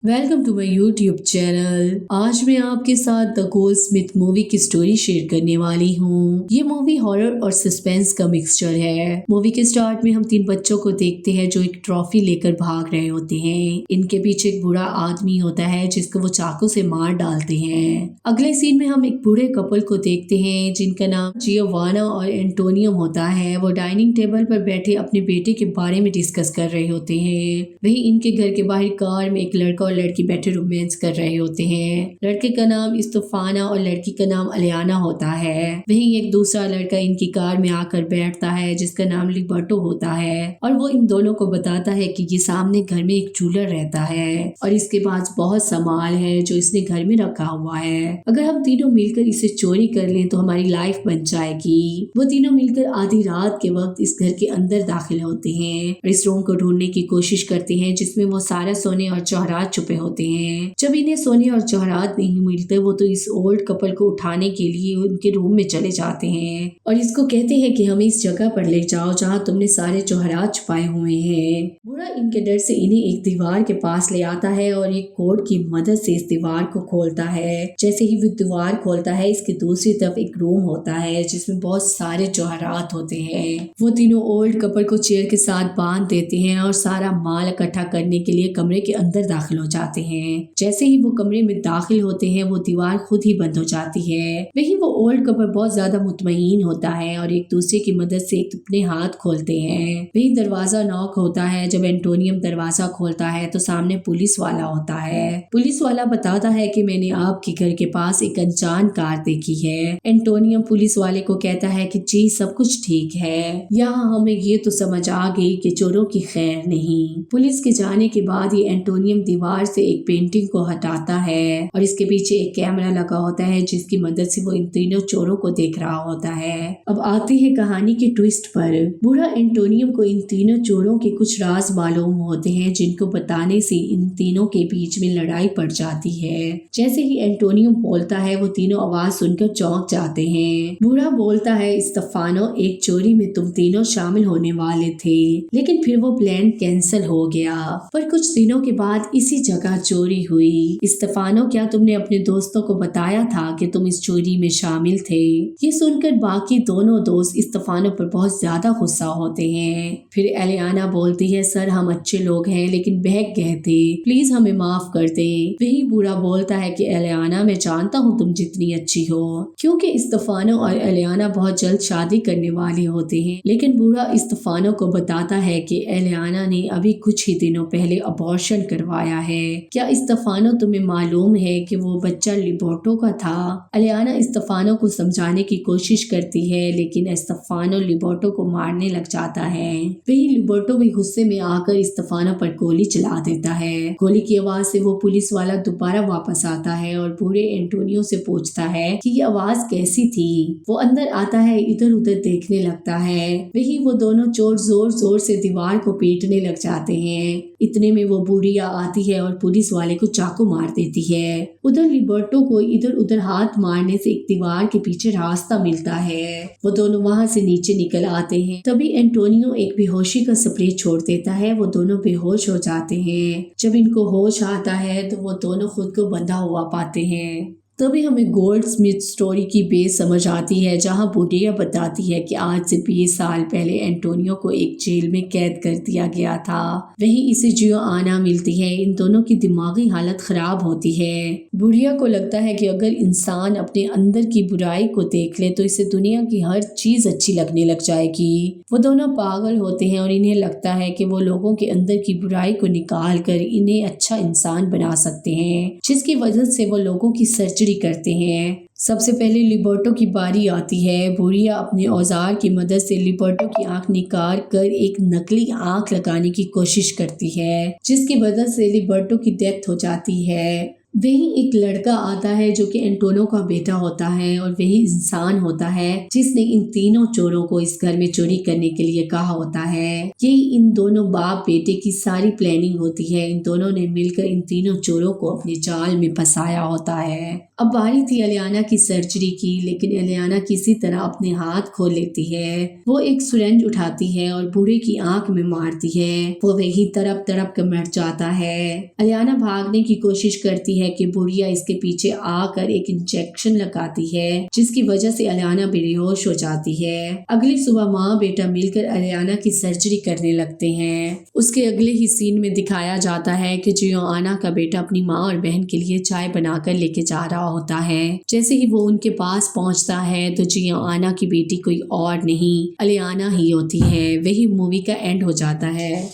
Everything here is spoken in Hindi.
Welcome to my YouTube channel. आज मैं आपके साथ द गोल्डस्मिथ मूवी की स्टोरी शेयर करने वाली हूँ। ये मूवी हॉरर और सस्पेंस का मिक्सचर है। मूवी के स्टार्ट में हम तीन बच्चों को देखते हैं जो एक ट्रॉफी लेकर भाग रहे होते हैं। इनके पीछे एक बुरा आदमी होता है जिसको वो चाकू से मार डालते हैं। अगले सीन में हम एक बूढ़े कपल को देखते हैं जिनका नाम जियोवाना और एंटोनियम होता है। वो डाइनिंग टेबल पर बैठे अपने बेटे के बारे में डिस्कस कर रहे होते हैं। वहीं इनके घर के बाहर कार में एक लड़का और लड़की बैठे रोमांस कर रहे होते हैं। लड़के का नाम इस्तफाना और लड़की का नाम अलियाना होता है। वहीं एक दूसरा लड़का इनकी कार में आकर बैठता है जिसका नाम लिबर्टो होता है और वो इन दोनों को बताता है कि ये सामने घर में एक चूलर रहता है और इसके पास बहुत सामान है जो इसने घर में रखा हुआ है। अगर हम तीनों मिलकर इसे चोरी कर लें तो हमारी लाइफ बन जाएगी। वो तीनों मिलकर आधी रात के वक्त इस घर के अंदर दाखिल होते हैं और इस रूम को ढूंढने की कोशिश करते हैं जिसमें वो सारा सोने और जवाहरात छुपे होते हैं। जब इन्हें सोने और जवाहरात नहीं मिलते वो तो इस ओल्ड कपल को उठाने के लिए उनके रूम में चले जाते हैं और इसको कहते हैं कि हमें इस जगह पर ले जाओ जहाँ तुमने सारे जवाहरात छुपाए हुए हैं। बूढ़ा इनके डर से इन्हें एक दीवार के पास ले आता है और एक कोड की मदद से इस दीवार को खोलता है। जैसे ही वो दीवार खोलता है इसकी दूसरी तरफ एक रूम होता है जिसमें बहुत सारे जवाहरात होते हैं। वो तीनों ओल्ड कपल को चेयर के साथ बांध देते हैं और सारा माल इकट्ठा करने के लिए कमरे के अंदर दाखिल हो जाते हैं। जैसे ही वो कमरे में दाखिल होते हैं वो दीवार खुद ही बंद हो जाती है। वहीं वो ओल्ड कपल बहुत ज्यादा मुतमईन होता है और एक दूसरे की मदद से अपने हाथ खोलते हैं। वहीं दरवाजा नॉक होता है। जब एंटोनियम दरवाजा खोलता है तो सामने पुलिस वाला होता है। पुलिस वाला बताता है कि मैंने आपके घर के पास एक अनजान कार देखी है। एंटोनियम पुलिस वाले को कहता है कि जी सब कुछ ठीक है, यहाँ हमें ये तो समझ आ गई कि चोरों की खैर नहीं। पुलिस के जाने के बाद ही एंटोनियम दीवार से एक पेंटिंग को हटाता है और इसके पीछे एक कैमरा लगा होता है जिसकी मदद से वो इन तीनों चोरों को देख रहा होता है। अब आते हैं कहानी के ट्विस्ट पर। बूढ़ा एंटोनियम को इन तीनों चोरों के कुछ राज मालूम होते हैं जिनको बताने से इन तीनों के बीच में लड़ाई पड़ जाती है। जैसे ही एंटोनियम बोलता है वो तीनों आवाज सुनकर चौंक जाते हैं। बूढ़ा बोलता है इस्तफानो एक चोरी में तुम तीनों शामिल होने वाले थे लेकिन फिर वो प्लान कैंसिल हो गया। पर कुछ दिनों के बाद इसी जगह चोरी हुई। इस्तफानो क्या तुमने अपने दोस्तों को बताया था कि तुम इस चोरी में शामिल थे? ये सुनकर बाकी दोनों दोस्त इस्तफानो पर बहुत ज्यादा गुस्सा होते हैं। फिर एलियाना बोलती है सर हम अच्छे लोग हैं लेकिन बहक गए थे, प्लीज हमें माफ कर दे। वही बूढ़ा बोलता है कि एलियाना मैं जानता हूँ तुम जितनी अच्छी हो, क्योंकि इस्तफानो और एलियाना बहुत जल्द शादी करने वाले होते हैं। लेकिन बूढ़ा इस्तफानो को बताता है कि एलियाना ने अभी कुछ ही दिनों पहले अबॉर्शन करवाया है। क्या इस्तफानो तुम्हें मालूम है कि वो बच्चा लिबर्टो का था? एलियाना इस्तफानो को समझाने की कोशिश करती है लेकिन इस्तफानो लिबर्टो को मारने लग जाता है। वही लिबर्टो भी गुस्से में आकर इस्तफानो पर गोली चला देता है। गोली की आवाज से वो पुलिस वाला दोबारा वापस आता है और बूढ़े एंटोनियो से पूछता है कि ये आवाज कैसी थी। वो अंदर आता है, इधर उधर देखने लगता है। वही वो दोनों चोर जोर जोर से दीवार को पीटने लग जाते हैं। इतने में वो बुढ़िया आती है और पुलिस वाले को चाकू मार देती है। उधर लिबर्टो को इधर उधर हाथ मारने से एक दीवार के पीछे रास्ता मिलता है। वो दोनों वहां से नीचे निकल आते हैं। तभी एंटोनियो एक बेहोशी का स्प्रे छोड़ देता है। वो दोनों बेहोश हो जाते हैं। जब इनको होश आता है तो वो दोनों खुद को बंधा हुआ पाते हैं। तभी हमें गोल्डस्मिथ स्टोरी की बेस समझ आती है जहां बुढ़िया बताती है कि आज से 20 साल पहले एंटोनियो को एक जेल में कैद कर दिया गया था। वहीं इसे जियोआना मिलती है। इन दोनों की दिमागी हालत खराब होती है। बुढ़िया को लगता है कि अगर इंसान अपने अंदर की बुराई को देख ले तो इसे दुनिया की हर चीज अच्छी लगने लग जाएगी। वो दोनों पागल होते हैं और इन्हें लगता है कि वो लोगों के अंदर की बुराई को निकाल कर इन्हें अच्छा इंसान बना सकते हैं, जिसकी वजह से वो लोगों की सर्जरी करते हैं। सबसे पहले लिबर्टो की बारी आती है। बुढ़िया अपने औजार की मदद से लिबर्टो की आंख निकाल कर एक नकली आंख लगाने की कोशिश करती है जिसकी वजह से लिबर्टो की डेथ हो जाती है। वही एक लड़का आता है जो कि एंटोनो का बेटा होता है और वही इंसान होता है जिसने इन तीनों चोरों को इस घर में चोरी करने के लिए कहा होता है। यही इन दोनों बाप बेटे की सारी प्लानिंग होती है। इन दोनों ने मिलकर इन तीनों चोरों को अपने जाल में फंसाया होता है। अब बारी थी अलियाना की सर्जरी की, लेकिन अलियाना किसी तरह अपने हाथ खोल लेती है। वो एक सुरंज उठाती है और बूढ़े की आंख में मारती है। वो वही तड़प तड़प कर मर जाता है। अलियाना भागने की कोशिश करती है कि बुढ़िया इसके पीछे आकर एक इंजेक्शन लगाती है, जिसकी वजह से अलियाना बेहोश हो जाती है। अगली सुबह माँ बेटा मिलकर अलियाना की सर्जरी करने लगते हैं। उसके अगले ही सीन में दिखाया जाता है कि जियोआना का बेटा अपनी माँ और बहन के लिए चाय बनाकर लेके जा रहा होता है। जैसे ही वो उनके पास पहुंचता है तो जियोआना की बेटी कोई और नहीं अलियाना ही होती है। वही मूवी का एंड हो जाता है।